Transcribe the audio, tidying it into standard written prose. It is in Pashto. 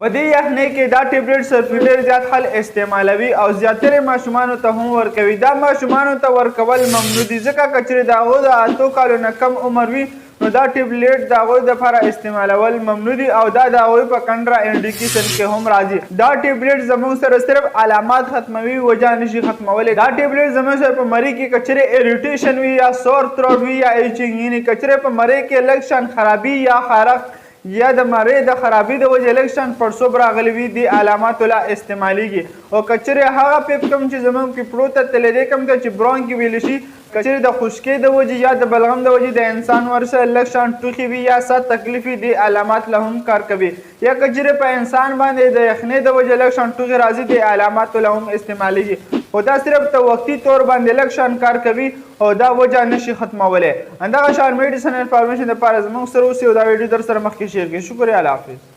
په دې یخنۍ کې دا ټیبلیټ صرف ډېر زیات خل استعمالوي او زیاتره ماشومانو ته هم ورکوي. دا ماشومانو ته ورکول ممنوع دي ځکه که چېرې د هغو د 8 کالو نه کم عمر وي نو دا ټیبلیټ د هغوی دپاره استعمالول ممنوع دي او دا د هغوی په کنډرا انډیکیشن کې هم راځي. دا ټیبلیټ زموږ سره صرف علامات ختموي، وجه نشي ختمولی. دا ټیبلیټ زموږ سره په مرۍ کې که چېرې اریټیشن وي یا سور تھروټ وي یا ایچنګ، یعنې که چېرې په مرۍ کې لږ شان خرابي یا خارښت یا د مرۍ د خرابي د وجې لږ شان پړسوب راغلی وي دې علاماتو لا استعمالیږي. او که چېرې هغه پیپ کوم چې زموږ پیپړو ته تللی دی کوم ته چې برونکي ویلی شي، که چېرې د خشکۍ د وجې یا د بلغم د وجې د انسان ورسره لږ شان ټوخي وي یا سر تکلیف وي دې علامات له هم کار کوي. یا که چېرې په انسان باندې د یخنۍ د وجې لږ شان ټوخي راځي دې علاماتو له هم استعمالیږي. خو دا صرف ته وقتي طور باندې لږ شان کار کوي او دا وجه نشي ختمولی. همدغه شان میډیسن انفارمیشن دپاره زموږ سره اوسئ او دا ویډیو در سره مخکې شیر کړئ. شکریه، الله حافظ.